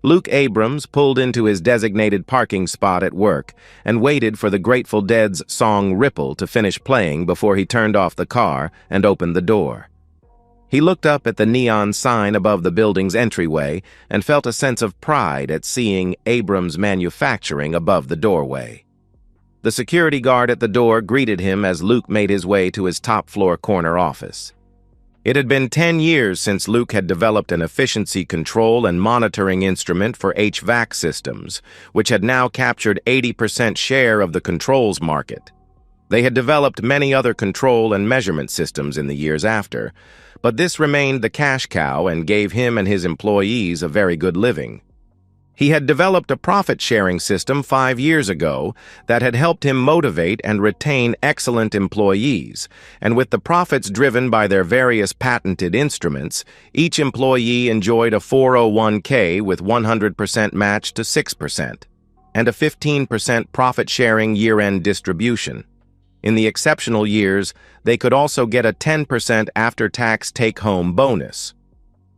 Luke Abrams pulled into his designated parking spot at work and waited for the Grateful Dead's song Ripple to finish playing before he turned off the car and opened the door. He looked up at the neon sign above the building's entryway and felt a sense of pride at seeing Abrams Manufacturing above the doorway. The security guard at the door greeted him as Luke made his way to his top-floor corner office. It had been 10 years since Luke had developed an efficiency control and monitoring instrument for HVAC systems, which had now captured 80% share of the controls market. They had developed many other control and measurement systems in the years after, but this remained the cash cow and gave him and his employees a very good living. He had developed a profit-sharing system 5 years ago that had helped him motivate and retain excellent employees, and with the profits driven by their various patented instruments, each employee enjoyed a 401k with 100% match to 6%, and a 15% profit-sharing year-end distribution. In the exceptional years, they could also get a 10% after-tax take-home bonus.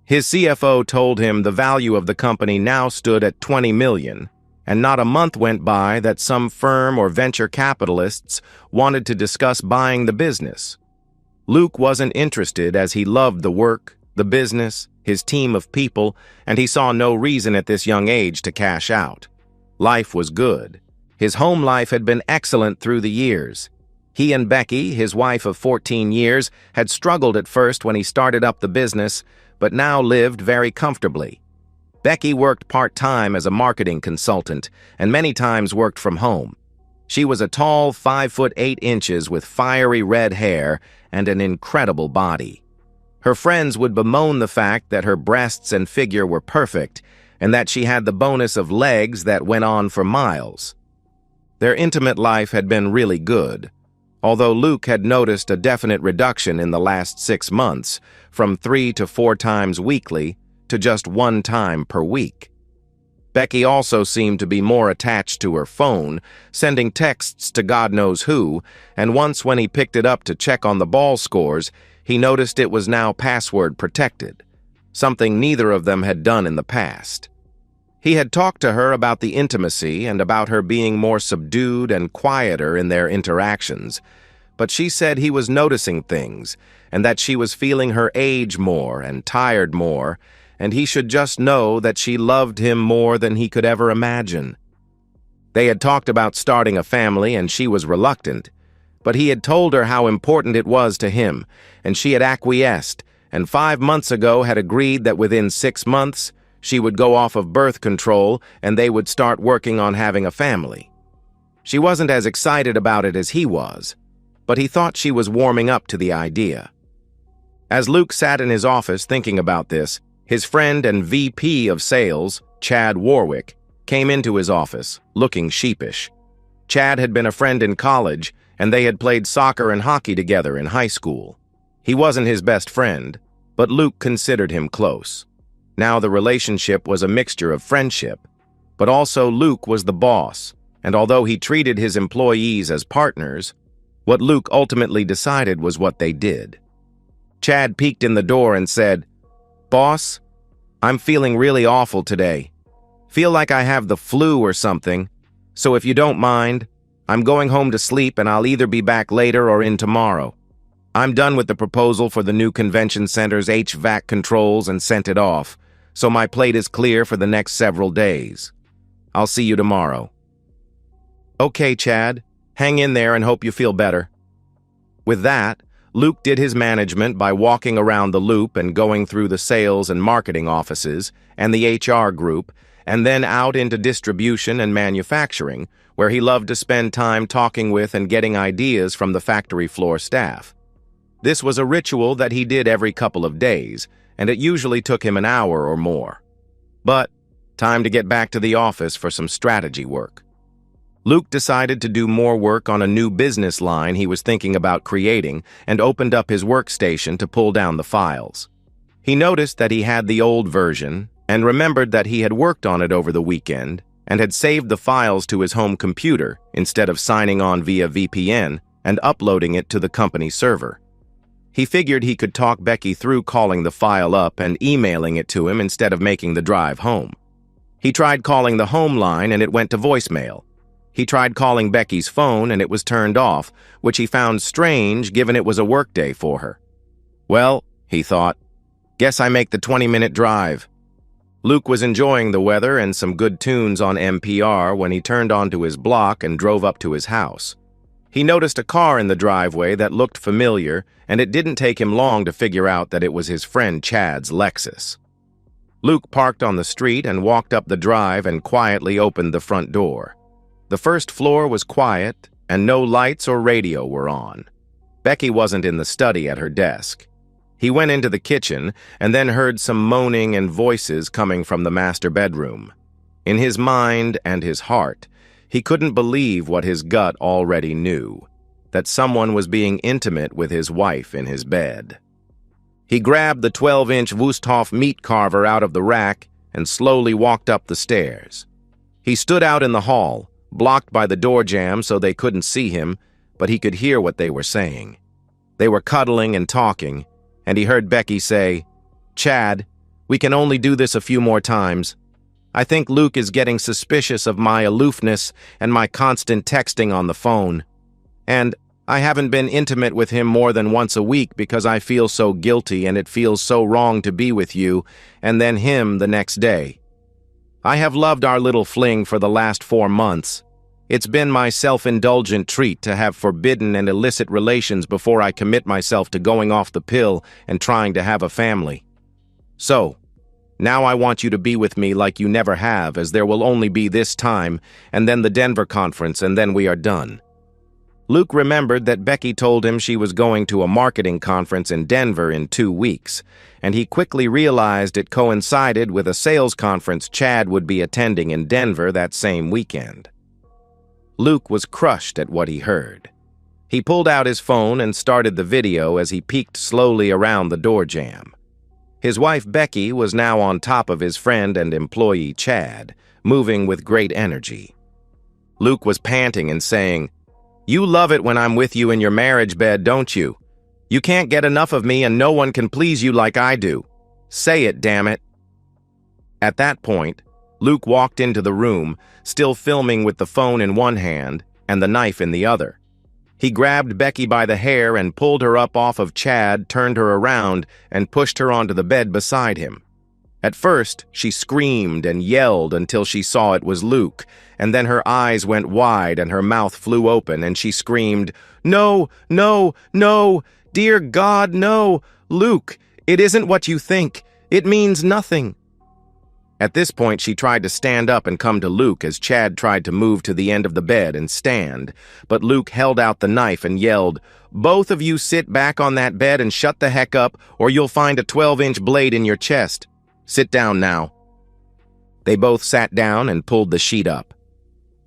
His CFO told him the value of the company now stood at $20 million, and not a month went by that some firm or venture capitalists wanted to discuss buying the business. Luke wasn't interested as he loved the work, the business, his team of people, and he saw no reason at this young age to cash out. Life was good. His home life had been excellent through the years. He and Becky, his wife of 14 years, had struggled at first when he started up the business, but now lived very comfortably. Becky worked part-time as a marketing consultant and many times worked from home. She was a tall 5'8" with fiery red hair and an incredible body. Her friends would bemoan the fact that her breasts and figure were perfect and that she had the bonus of legs that went on for miles. Their intimate life had been really good, although Luke had noticed a definite reduction in the last 6 months, from 3 to 4 times weekly to just 1 time per week. Becky also seemed to be more attached to her phone, sending texts to God knows who, and once when he picked it up to check on the ball scores, he noticed it was now password protected, something neither of them had done in the past. He had talked to her about the intimacy and about her being more subdued and quieter in their interactions, but she said he was noticing things and that she was feeling her age more and tired more, and he should just know that she loved him more than he could ever imagine. They had talked about starting a family and she was reluctant, but he had told her how important it was to him, and she had acquiesced, and 5 months ago had agreed that within 6 months, she would go off of birth control and they would start working on having a family. She wasn't as excited about it as he was, but he thought she was warming up to the idea. As Luke sat in his office thinking about this, his friend and VP of sales, Chad Warwick, came into his office, looking sheepish. Chad had been a friend in college, and they had played soccer and hockey together in high school. He wasn't his best friend, but Luke considered him close. Now the relationship was a mixture of friendship, but also Luke was the boss, and although he treated his employees as partners, what Luke ultimately decided was what they did. Chad peeked in the door and said, "Boss, I'm feeling really awful today. Feel like I have the flu or something, so if you don't mind, I'm going home to sleep and I'll either be back later or in tomorrow. I'm done with the proposal for the new convention center's HVAC controls and sent it off, so my plate is clear for the next several days. I'll see you tomorrow." "Okay, Chad, hang in there and hope you feel better." With that, Luke did his management by walking around the loop and going through the sales and marketing offices and the HR group, and then out into distribution and manufacturing, where he loved to spend time talking with and getting ideas from the factory floor staff. This was a ritual that he did every couple of days, and it usually took him an hour or more. But time to get back to the office for some strategy work. Luke decided to do more work on a new business line he was thinking about creating and opened up his workstation to pull down the files. He noticed that he had the old version and remembered that he had worked on it over the weekend and had saved the files to his home computer instead of signing on via VPN and uploading it to the company server. He figured he could talk Becky through calling the file up and emailing it to him instead of making the drive home. He tried calling the home line and it went to voicemail. He tried calling Becky's phone and it was turned off, which he found strange given it was a workday for her. Well, he thought, guess I make the 20-minute drive. Luke was enjoying the weather and some good tunes on NPR when he turned onto his block and drove up to his house. He noticed a car in the driveway that looked familiar, and it didn't take him long to figure out that it was his friend Chad's Lexus. Luke parked on the street and walked up the drive and quietly opened the front door. The first floor was quiet, and no lights or radio were on. Becky wasn't in the study at her desk. He went into the kitchen and then heard some moaning and voices coming from the master bedroom. In his mind and his heart, he couldn't believe what his gut already knew, that someone was being intimate with his wife in his bed. He grabbed the 12-inch Wusthof meat carver out of the rack and slowly walked up the stairs. He stood out in the hall, blocked by the door jamb so they couldn't see him, but he could hear what they were saying. They were cuddling and talking, and he heard Becky say, "Chad, we can only do this a few more times. I think Luke is getting suspicious of my aloofness and my constant texting on the phone. And I haven't been intimate with him more than once a week because I feel so guilty and it feels so wrong to be with you, and then him the next day. I have loved our little fling for the last 4 months. It's been my self-indulgent treat to have forbidden and illicit relations before I commit myself to going off the pill and trying to have a family. So, now I want you to be with me like you never have, as there will only be this time, and then the Denver conference, and then we are done." Luke remembered that Becky told him she was going to a marketing conference in Denver in 2 weeks, and he quickly realized it coincided with a sales conference Chad would be attending in Denver that same weekend. Luke was crushed at what he heard. He pulled out his phone and started the video as he peeked slowly around the door jamb. His wife Becky was now on top of his friend and employee Chad, moving with great energy. Luke was panting and saying, "You love it when I'm with you in your marriage bed, don't you? You can't get enough of me and no one can please you like I do. Say it, damn it." At that point, Luke walked into the room, still filming with the phone in one hand and the knife in the other. He grabbed Becky by the hair and pulled her up off of Chad, turned her around, and pushed her onto the bed beside him. At first, she screamed and yelled until she saw it was Luke, and then her eyes went wide and her mouth flew open and she screamed, "No, no, no, dear God, no, Luke, it isn't what you think. It means nothing." At this point, she tried to stand up and come to Luke as Chad tried to move to the end of the bed and stand, but Luke held out the knife and yelled, "Both of you sit back on that bed and shut the heck up, or you'll find a 12-inch blade in your chest. Sit down now." They both sat down and pulled the sheet up.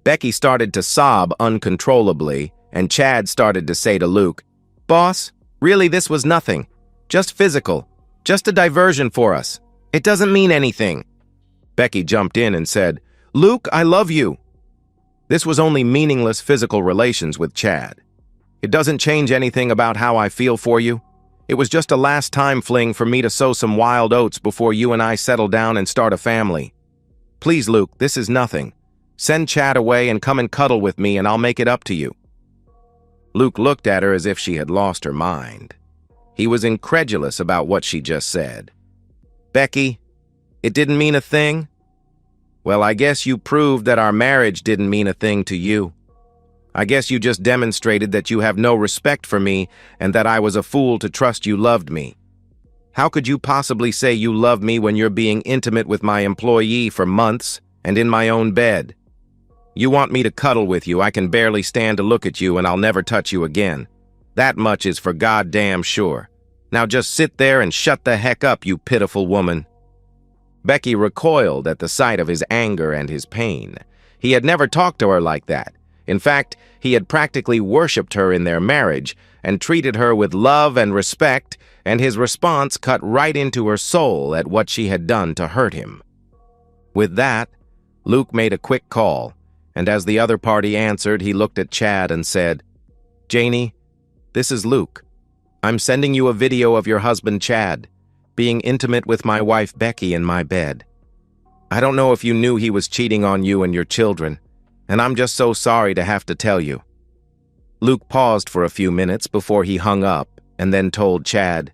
Becky started to sob uncontrollably, and Chad started to say to Luke, "Boss, really this was nothing. Just physical. Just a diversion for us. It doesn't mean anything." Becky jumped in and said, "Luke, I love you." This was only meaningless physical relations with Chad. "It doesn't change anything about how I feel for you. It was just a last-time fling for me to sow some wild oats before you and I settle down and start a family. Please, Luke, this is nothing. Send Chad away and come and cuddle with me and I'll make it up to you." Luke looked at her as if she had lost her mind. He was incredulous about what she just said. "Becky, it didn't mean a thing? Well, I guess you proved that our marriage didn't mean a thing to you. I guess you just demonstrated that you have no respect for me and that I was a fool to trust you loved me. How could you possibly say you love me when you're being intimate with my employee for months and in my own bed? You want me to cuddle with you. I can barely stand to look at you and I'll never touch you again. That much is for goddamn sure. Now just sit there and shut the heck up, you pitiful woman." Becky recoiled at the sight of his anger and his pain. He had never talked to her like that. In fact, he had practically worshipped her in their marriage and treated her with love and respect, and his response cut right into her soul at what she had done to hurt him. With that, Luke made a quick call, and as the other party answered, he looked at Chad and said, "Janie, this is Luke. I'm sending you a video of your husband, Chad, being intimate with my wife, Becky, in my bed. I don't know if you knew he was cheating on you and your children, and I'm just so sorry to have to tell you." Luke paused for a few minutes before he hung up and then told Chad,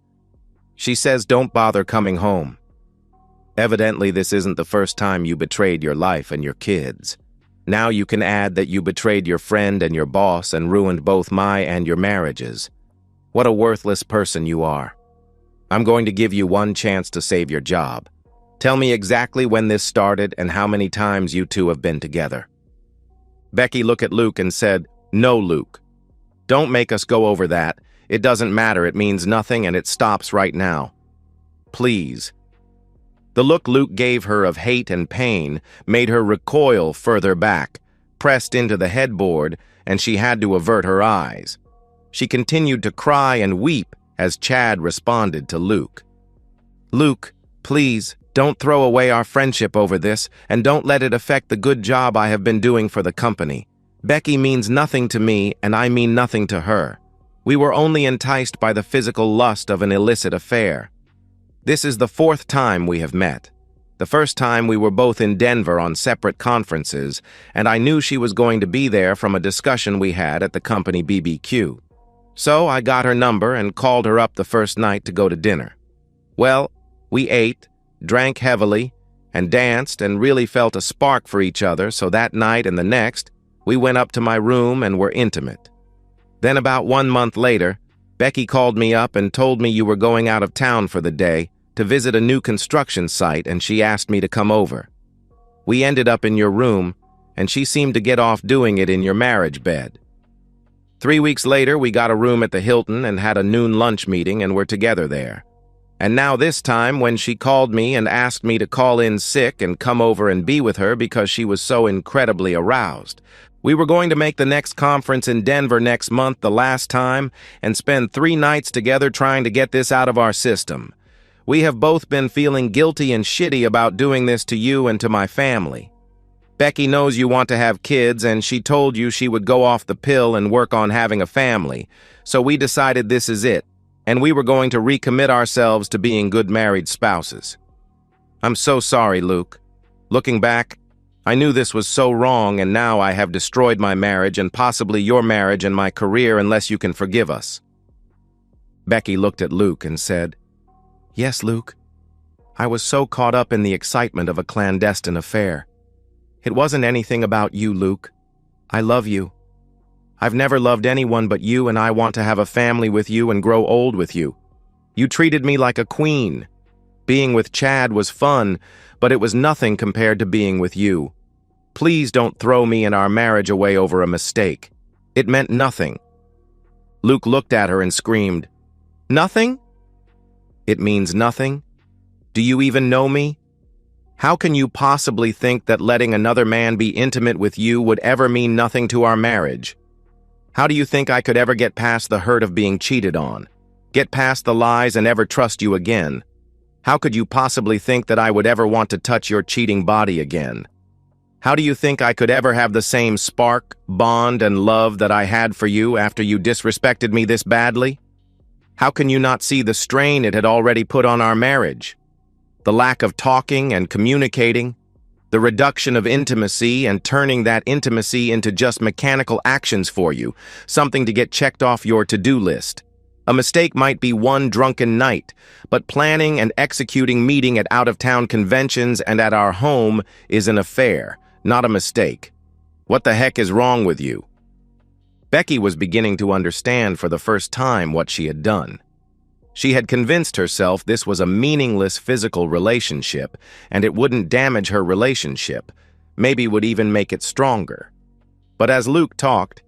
"She says don't bother coming home. Evidently, this isn't the first time you betrayed your life and your kids. Now you can add that you betrayed your friend and your boss and ruined both my and your marriages. What a worthless person you are. I'm going to give you one chance to save your job. Tell me exactly when this started and how many times you two have been together." Becky looked at Luke and said, "No, Luke. Don't make us go over that. It doesn't matter, it means nothing, and it stops right now. Please." The look Luke gave her of hate and pain made her recoil further back, pressed into the headboard, and she had to avert her eyes. She continued to cry and weep as Chad responded to Luke. "Luke, please, don't throw away our friendship over this, and don't let it affect the good job I have been doing for the company. Becky means nothing to me, and I mean nothing to her. We were only enticed by the physical lust of an illicit affair. This is the 4th time we have met. The first time we were both in Denver on separate conferences, and I knew she was going to be there from a discussion we had at the company BBQ. So I got her number and called her up the first night to go to dinner. Well, we ate, drank heavily, and danced and really felt a spark for each other, so that night and the next, we went up to my room and were intimate. Then about 1 month later, Becky called me up and told me you were going out of town for the day to visit a new construction site, and she asked me to come over. We ended up in your room, and she seemed to get off doing it in your marriage bed. 3 weeks later, we got a room at the Hilton and had a noon lunch meeting and were together there. And now this time, when she called me and asked me to call in sick and come over and be with her because she was so incredibly aroused. We were going to make the next conference in Denver next month the last time and spend 3 nights together trying to get this out of our system. We have both been feeling guilty and shitty about doing this to you and to my family. Becky knows you want to have kids, and she told you she would go off the pill and work on having a family, so we decided this is it, and we were going to recommit ourselves to being good married spouses. I'm so sorry, Luke. Looking back, I knew this was so wrong, and now I have destroyed my marriage and possibly your marriage and my career unless you can forgive us." Becky looked at Luke and said, "Yes, Luke. I was so caught up in the excitement of a clandestine affair. It wasn't anything about you, Luke. I love you. I've never loved anyone but you, and I want to have a family with you and grow old with you. You treated me like a queen. Being with Chad was fun, but it was nothing compared to being with you. Please don't throw me and our marriage away over a mistake. It meant nothing." Luke looked at her and screamed, "Nothing? It means nothing? Do you even know me? How can you possibly think that letting another man be intimate with you would ever mean nothing to our marriage? How do you think I could ever get past the hurt of being cheated on? Get past the lies and ever trust you again? How could you possibly think that I would ever want to touch your cheating body again? How do you think I could ever have the same spark, bond, and love that I had for you after you disrespected me this badly? How can you not see the strain it had already put on our marriage? The lack of talking and communicating, the reduction of intimacy and turning that intimacy into just mechanical actions for you, something to get checked off your to-do list. A mistake might be one drunken night, but planning and executing meeting at out-of-town conventions and at our home is an affair, not a mistake. What the heck is wrong with you?" Becky was beginning to understand for the first time what she had done. She had convinced herself this was a meaningless physical relationship, and it wouldn't damage her relationship, maybe would even make it stronger. But as Luke talked,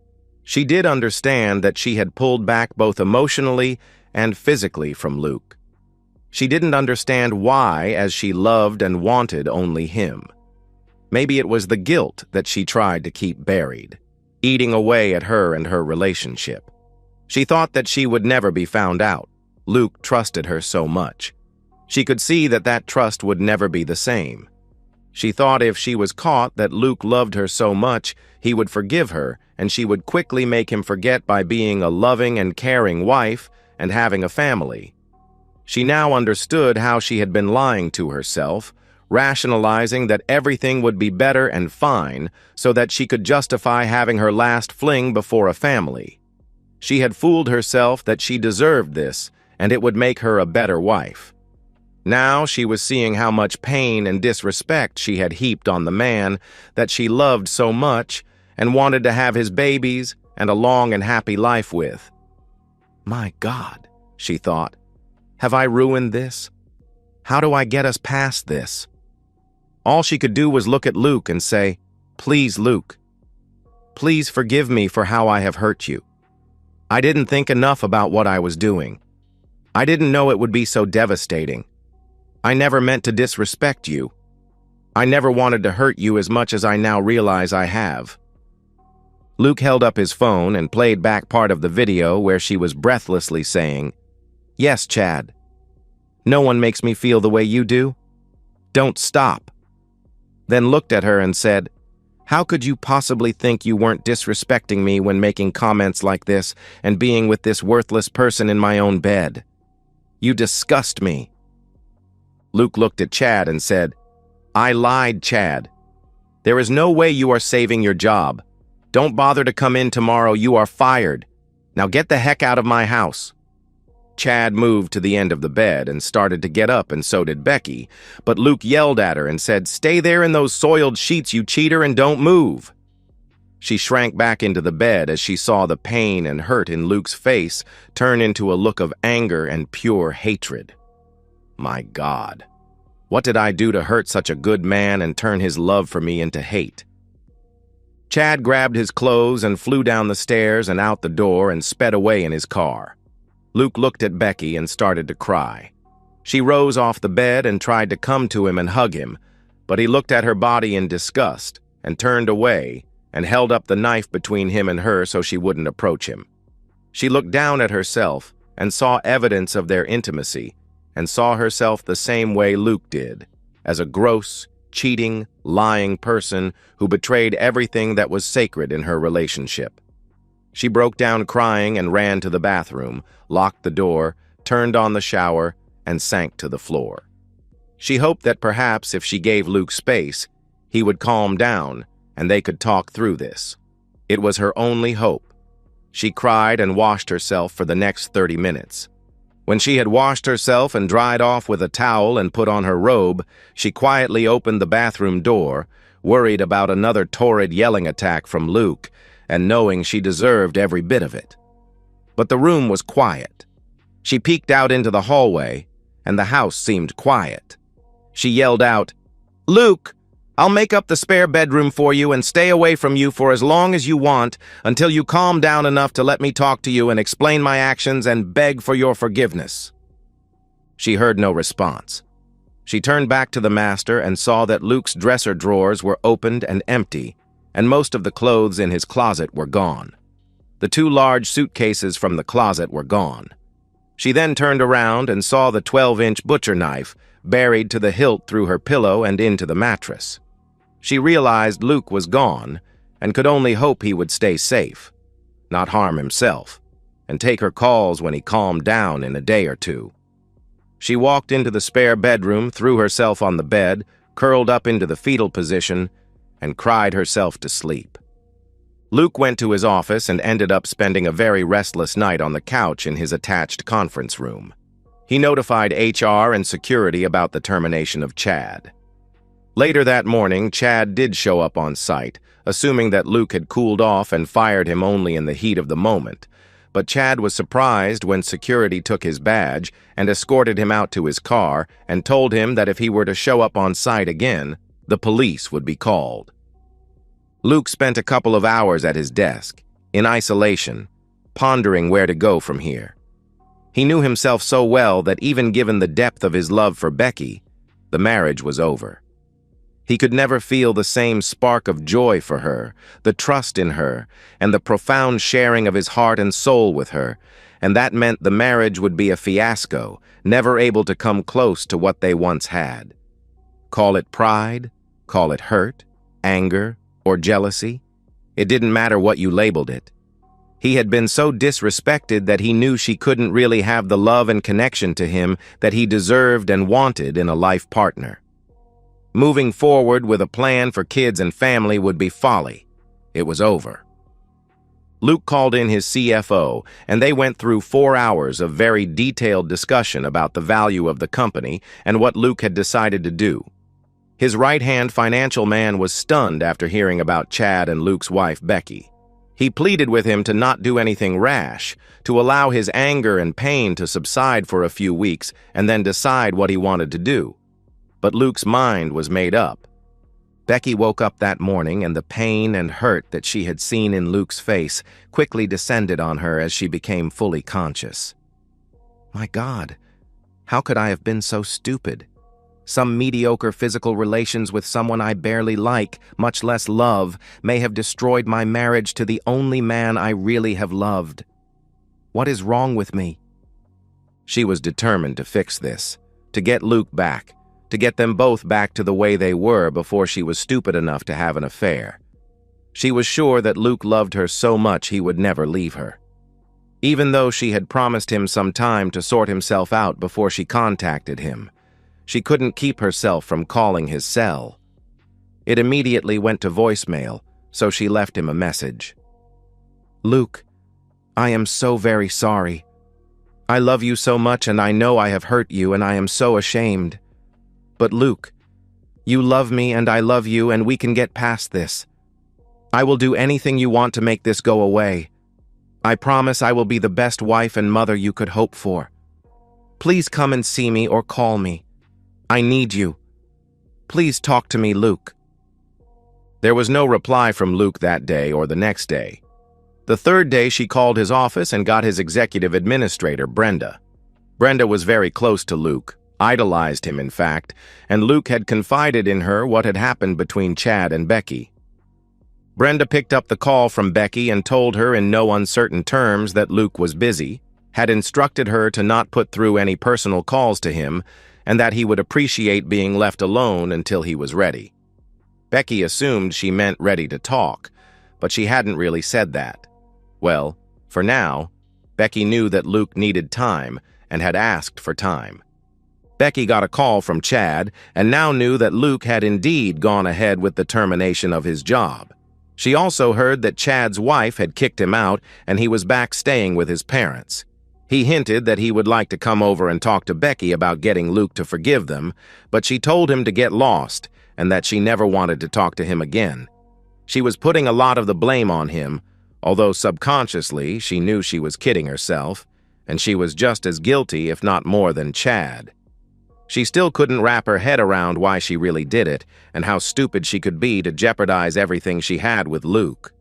she did understand that she had pulled back both emotionally and physically from Luke. She didn't understand why, as she loved and wanted only him. Maybe it was the guilt that she tried to keep buried, eating away at her and her relationship. She thought that she would never be found out. Luke trusted her so much. She could see that that trust would never be the same. She thought if she was caught that Luke loved her so much, he would forgive her, and she would quickly make him forget by being a loving and caring wife and having a family. She now understood how she had been lying to herself, rationalizing that everything would be better and fine so that she could justify having her last fling before a family. She had fooled herself that she deserved this, and it would make her a better wife. Now she was seeing how much pain and disrespect she had heaped on the man that she loved so much and wanted to have his babies and a long and happy life with. My God, she thought, have I ruined this? How do I get us past this? All she could do was look at Luke and say, "Please, Luke, please forgive me for how I have hurt you. I didn't think enough about what I was doing. I didn't know it would be so devastating. I never meant to disrespect you. I never wanted to hurt you as much as I now realize I have." Luke held up his phone and played back part of the video where she was breathlessly saying, "Yes, Chad. No one makes me feel the way you do. Don't stop." Then looked at her and said, "How could you possibly think you weren't disrespecting me when making comments like this and being with this worthless person in my own bed? You disgust me." Luke looked at Chad and said, "I lied, Chad. There is no way you are saving your job. Don't bother to come in tomorrow. You are fired. Now get the heck out of my house." Chad moved to the end of the bed and started to get up, and so did Becky, but Luke yelled at her and said, "Stay there in those soiled sheets, you cheater, and don't move." She shrank back into the bed as she saw the pain and hurt in Luke's face turn into a look of anger and pure hatred. My God, what did I do to hurt such a good man and turn his love for me into hate? Chad grabbed his clothes and flew down the stairs and out the door and sped away in his car. Luke looked at Becky and started to cry. She rose off the bed and tried to come to him and hug him, but he looked at her body in disgust and turned away and held up the knife between him and her so she wouldn't approach him. She looked down at herself and saw evidence of their intimacy and saw herself the same way Luke did, as a gross, cheating, lying person who betrayed everything that was sacred in her relationship. She broke down crying and ran to the bathroom, locked the door, turned on the shower, and sank to the floor. She hoped that perhaps if she gave Luke space, he would calm down and they could talk through this. It was her only hope. She cried and washed herself for the next 30 minutes. When she had washed herself and dried off with a towel and put on her robe, she quietly opened the bathroom door, worried about another torrid yelling attack from Luke, and knowing she deserved every bit of it. But the room was quiet. She peeked out into the hallway, and the house seemed quiet. She yelled out, "Luke, I'll make up the spare bedroom for you and stay away from you for as long as you want until you calm down enough to let me talk to you and explain my actions and beg for your forgiveness." She heard no response. She turned back to the master and saw that Luke's dresser drawers were opened and empty, and most of the clothes in his closet were gone. The 2 large suitcases from the closet were gone. She then turned around and saw the 12-inch butcher knife buried to the hilt through her pillow and into the mattress. She realized Luke was gone and could only hope he would stay safe, not harm himself, and take her calls when he calmed down in a day or two. She walked into the spare bedroom, threw herself on the bed, curled up into the fetal position, and cried herself to sleep. Luke went to his office and ended up spending a very restless night on the couch in his attached conference room. He notified HR and security about the termination of Chad. Later that morning, Chad did show up on site, assuming that Luke had cooled off and fired him only in the heat of the moment. But Chad was surprised when security took his badge and escorted him out to his car and told him that if he were to show up on site again, the police would be called. Luke spent a couple of hours at his desk, in isolation, pondering where to go from here. He knew himself so well that even given the depth of his love for Becky, the marriage was over. He could never feel the same spark of joy for her, the trust in her, and the profound sharing of his heart and soul with her, and that meant the marriage would be a fiasco, never able to come close to what they once had. Call it pride, call it hurt, anger, or jealousy. It didn't matter what you labeled it. He had been so disrespected that he knew she couldn't really have the love and connection to him that he deserved and wanted in a life partner. Moving forward with a plan for kids and family would be folly. It was over. Luke called in his CFO, and they went through 4 hours of very detailed discussion about the value of the company and what Luke had decided to do. His right-hand financial man was stunned after hearing about Chad and Luke's wife, Becky. He pleaded with him to not do anything rash, to allow his anger and pain to subside for a few weeks and then decide what he wanted to do. But Luke's mind was made up. Becky woke up that morning, and the pain and hurt that she had seen in Luke's face quickly descended on her as she became fully conscious. My God, how could I have been so stupid? Some mediocre physical relations with someone I barely like, much less love, may have destroyed my marriage to the only man I really have loved. What is wrong with me? She was determined to fix this, to get Luke back, to get them both back to the way they were before she was stupid enough to have an affair. She was sure that Luke loved her so much he would never leave her. Even though she had promised him some time to sort himself out before she contacted him, she couldn't keep herself from calling his cell. It immediately went to voicemail, so she left him a message. Luke, I am so very sorry. I love you so much, and I know I have hurt you, and I am so ashamed. But Luke, you love me and I love you, and we can get past this. I will do anything you want to make this go away. I promise I will be the best wife and mother you could hope for. Please come and see me or call me. I need you. Please talk to me, Luke. There was no reply from Luke that day or the next day. The third day she called his office and got his executive administrator, Brenda. Brenda was very close to Luke, idolized him in fact, and Luke had confided in her what had happened between Chad and Becky. Brenda picked up the call from Becky and told her in no uncertain terms that Luke was busy, had instructed her to not put through any personal calls to him, and that he would appreciate being left alone until he was ready. Becky assumed she meant ready to talk, but she hadn't really said that. Well, for now, Becky knew that Luke needed time and had asked for time. Becky got a call from Chad and now knew that Luke had indeed gone ahead with the termination of his job. She also heard that Chad's wife had kicked him out and he was back staying with his parents. He hinted that he would like to come over and talk to Becky about getting Luke to forgive them, but she told him to get lost and that she never wanted to talk to him again. She was putting a lot of the blame on him, although subconsciously she knew she was kidding herself, and she was just as guilty, if not more, than Chad. She still couldn't wrap her head around why she really did it and how stupid she could be to jeopardize everything she had with Luke.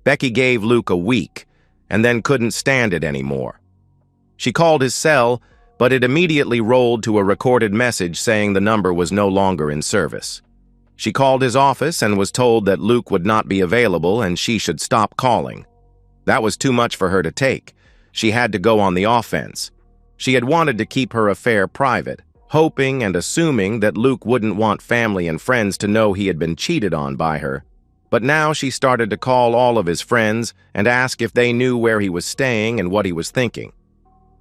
Becky gave Luke a week and then couldn't stand it anymore. She called his cell, but it immediately rolled to a recorded message saying the number was no longer in service. She called his office and was told that Luke would not be available and she should stop calling. That was too much for her to take. She had to go on the offense. She had wanted to keep her affair private, hoping and assuming that Luke wouldn't want family and friends to know he had been cheated on by her. But now she started to call all of his friends and ask if they knew where he was staying and what he was thinking.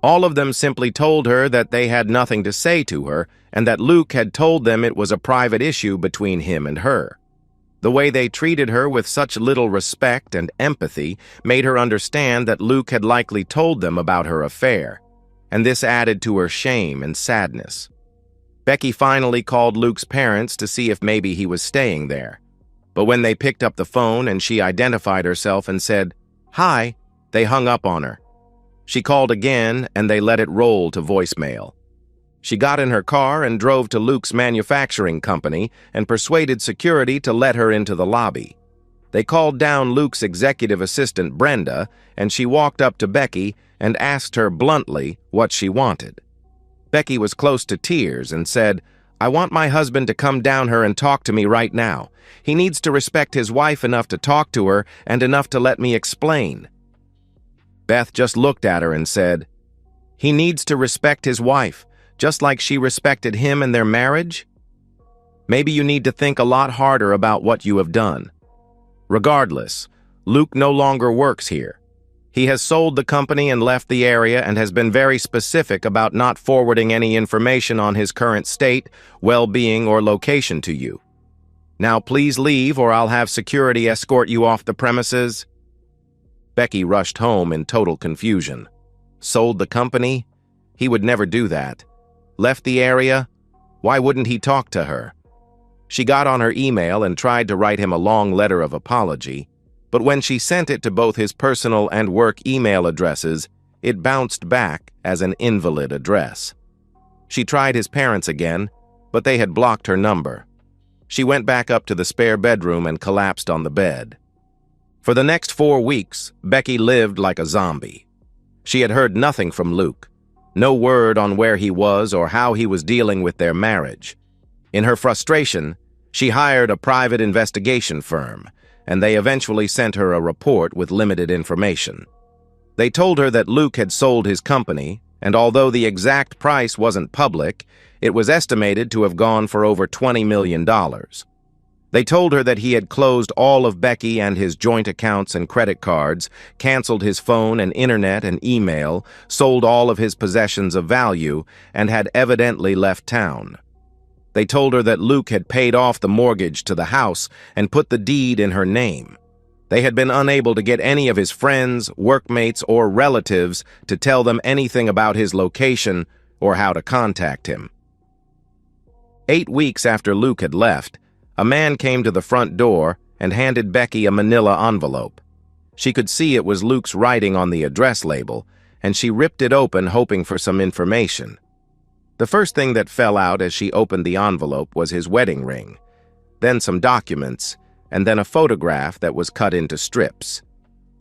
All of them simply told her that they had nothing to say to her and that Luke had told them it was a private issue between him and her. The way they treated her with such little respect and empathy made her understand that Luke had likely told them about her affair, and this added to her shame and sadness. Becky finally called Luke's parents to see if maybe he was staying there. But when they picked up the phone and she identified herself and said, "Hi," they hung up on her. She called again and they let it roll to voicemail. She got in her car and drove to Luke's manufacturing company and persuaded security to let her into the lobby. They called down Luke's executive assistant, Brenda, and she walked up to Becky and asked her bluntly what she wanted. Becky was close to tears and said, "I want my husband to come down here and talk to me right now. He needs to respect his wife enough to talk to her and enough to let me explain." Beth just looked at her and said, "He needs to respect his wife, just like she respected him and their marriage? Maybe you need to think a lot harder about what you have done. Regardless, Luke no longer works here. He has sold the company and left the area and has been very specific about not forwarding any information on his current state, well-being, or location to you. Now please leave or I'll have security escort you off the premises." Becky rushed home in total confusion. Sold the company? He would never do that. Left the area? Why wouldn't he talk to her? She got on her email and tried to write him a long letter of apology, but when she sent it to both his personal and work email addresses, it bounced back as an invalid address. She tried his parents again, but they had blocked her number. She went back up to the spare bedroom and collapsed on the bed. For the next 4 weeks, Becky lived like a zombie. She had heard nothing from Luke, no word on where he was or how he was dealing with their marriage. In her frustration, she hired a private investigation firm, and they eventually sent her a report with limited information. They told her that Luke had sold his company, and although the exact price wasn't public, it was estimated to have gone for over $20 million. They told her that he had closed all of Becky and his joint accounts and credit cards, canceled his phone and internet and email, sold all of his possessions of value, and had evidently left town. They told her that Luke had paid off the mortgage to the house and put the deed in her name. They had been unable to get any of his friends, workmates, or relatives to tell them anything about his location or how to contact him. 8 weeks after Luke had left, a man came to the front door and handed Becky a manila envelope. She could see it was Luke's writing on the address label, and she ripped it open hoping for some information. The first thing that fell out as she opened the envelope was his wedding ring, then some documents, and then a photograph that was cut into strips.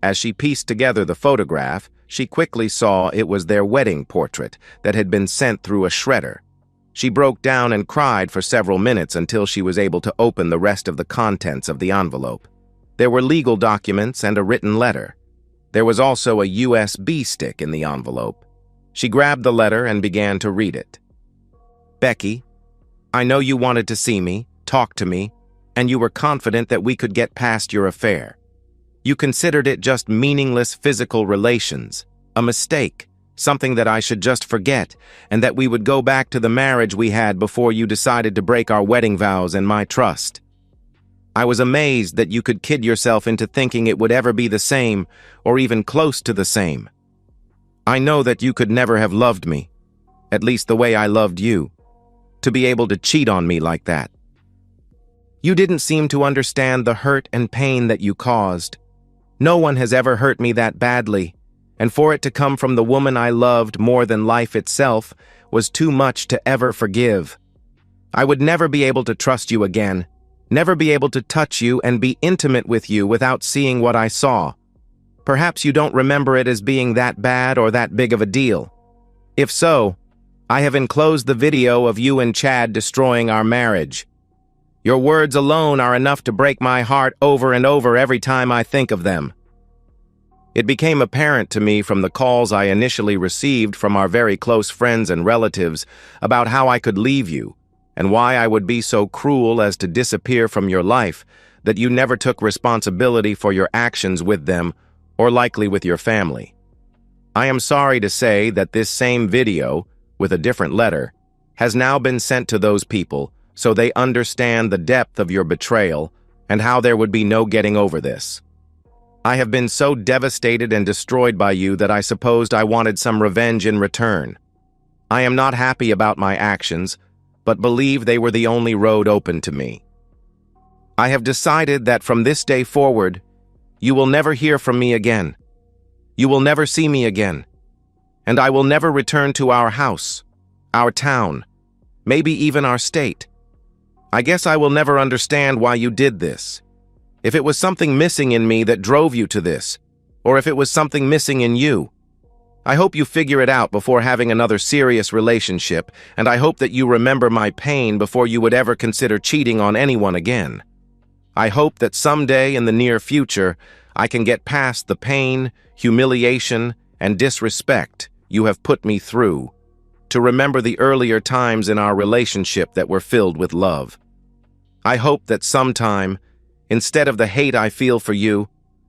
As she pieced together the photograph, she quickly saw it was their wedding portrait that had been sent through a shredder. She broke down and cried for several minutes until she was able to open the rest of the contents of the envelope. There were legal documents and a written letter. There was also a USB stick in the envelope. She grabbed the letter and began to read it. "Becky, I know you wanted to see me, talk to me, and you were confident that we could get past your affair. You considered it just meaningless physical relations, a mistake, something that I should just forget, and that we would go back to the marriage we had before you decided to break our wedding vows and my trust. I was amazed that you could kid yourself into thinking it would ever be the same, or even close to the same. I know that you could never have loved me, at least the way I loved you, to be able to cheat on me like that. You didn't seem to understand the hurt and pain that you caused. No one has ever hurt me that badly, and for it to come from the woman I loved more than life itself was too much to ever forgive. I would never be able to trust you again, never be able to touch you and be intimate with you without seeing what I saw. Perhaps you don't remember it as being that bad or that big of a deal. If so, I have enclosed the video of you and Chad destroying our marriage. Your words alone are enough to break my heart over and over every time I think of them. It became apparent to me from the calls I initially received from our very close friends and relatives about how I could leave you and why I would be so cruel as to disappear from your life that you never took responsibility for your actions with them or likely with your family. I am sorry to say that this same video, with a different letter, has now been sent to those people so they understand the depth of your betrayal and how there would be no getting over this. I have been so devastated and destroyed by you that I supposed I wanted some revenge in return. I am not happy about my actions, but believe they were the only road open to me. I have decided that from this day forward, you will never hear from me again. You will never see me again. And I will never return to our house, our town, maybe even our state. I guess I will never understand why you did this. If it was something missing in me that drove you to this, or if it was something missing in you. I hope you figure it out before having another serious relationship, and I hope that you remember my pain before you would ever consider cheating on anyone again. I hope that someday in the near future, I can get past the pain, humiliation, and disrespect you have put me through, to remember the earlier times in our relationship that were filled with love. I hope that sometime, instead of the hate I feel for you,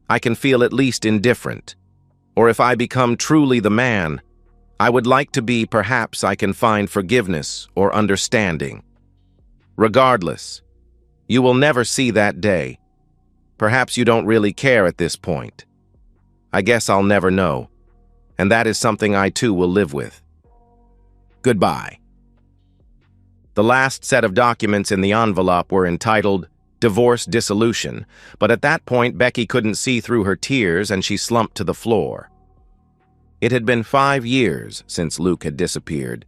I can feel at least indifferent, or if I become truly the man, I would like to be perhaps I can find forgiveness or understanding. Regardless, you will never see that day. Perhaps you don't really care at this point. I guess I'll never know, and that is something I too will live with. Goodbye. The last set of documents in the envelope were entitled Divorce Dissolution, but at that point Becky couldn't see through her tears and she slumped to the floor. It had been 5 years since Luke had disappeared,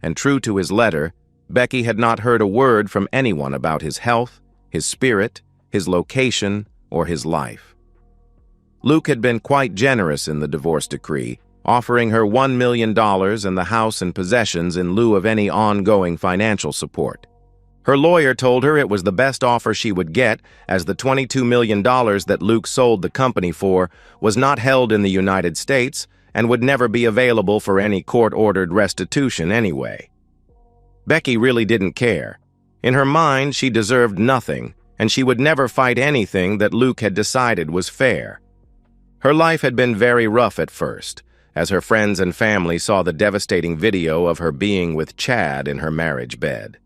and true to his letter, Becky had not heard a word from anyone about his health, his spirit, his location, or his life. Luke had been quite generous in the divorce decree, offering her $1 million and the house and possessions in lieu of any ongoing financial support. Her lawyer told her it was the best offer she would get, as the $22 million that Luke sold the company for was not held in the United States and would never be available for any court-ordered restitution anyway. Becky really didn't care. In her mind, she deserved nothing, and she would never fight anything that Luke had decided was fair. Her life had been very rough at first, as her friends and family saw the devastating video of her being with Chad in her marriage bed.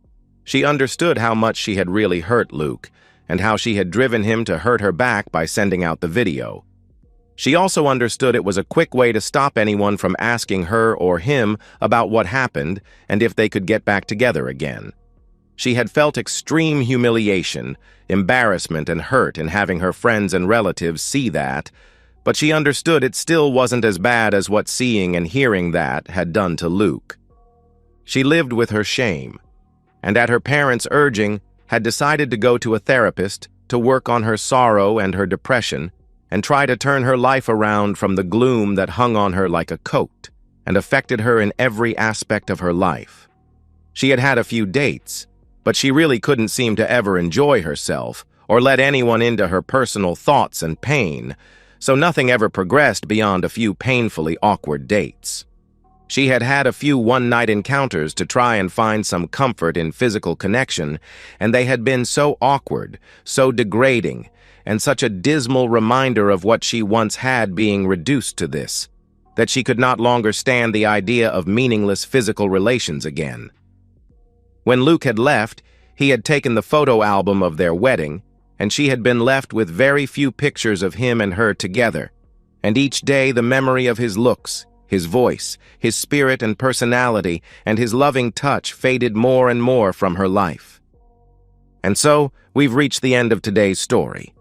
She understood how much she had really hurt Luke, and how she had driven him to hurt her back by sending out the video. She also understood it was a quick way to stop anyone from asking her or him about what happened and if they could get back together again. She had felt extreme humiliation, embarrassment, and hurt in having her friends and relatives see that, but she understood it still wasn't as bad as what seeing and hearing that had done to Luke. She lived with her shame, and at her parents' urging, had decided to go to a therapist to work on her sorrow and her depression and try to turn her life around from the gloom that hung on her like a coat and affected her in every aspect of her life. She had had a few dates, but she really couldn't seem to ever enjoy herself or let anyone into her personal thoughts and pain, so nothing ever progressed beyond a few painfully awkward dates. She had had a few one-night encounters to try and find some comfort in physical connection, and they had been so awkward, so degrading, and such a dismal reminder of what she once had being reduced to this, that she could not longer stand the idea of meaningless physical relations again. When Luke had left, he had taken the photo album of their wedding, and she had been left with very few pictures of him and her together, and each day the memory of his looks, his voice, his spirit and personality, and his loving touch faded more and more from her life. And so, we've reached the end of today's story.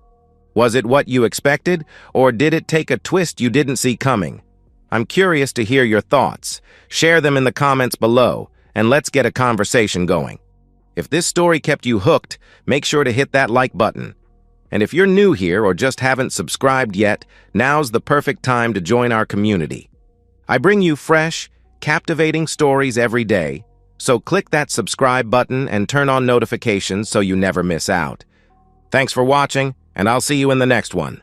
Was it what you expected, or did it take a twist you didn't see coming? I'm curious to hear your thoughts. Share them in the comments below, and let's get a conversation going. If this story kept you hooked, make sure to hit that like button. And if you're new here or just haven't subscribed yet, now's the perfect time to join our community. I bring you fresh, captivating stories every day, so click that subscribe button and turn on notifications so you never miss out. Thanks for watching, and I'll see you in the next one.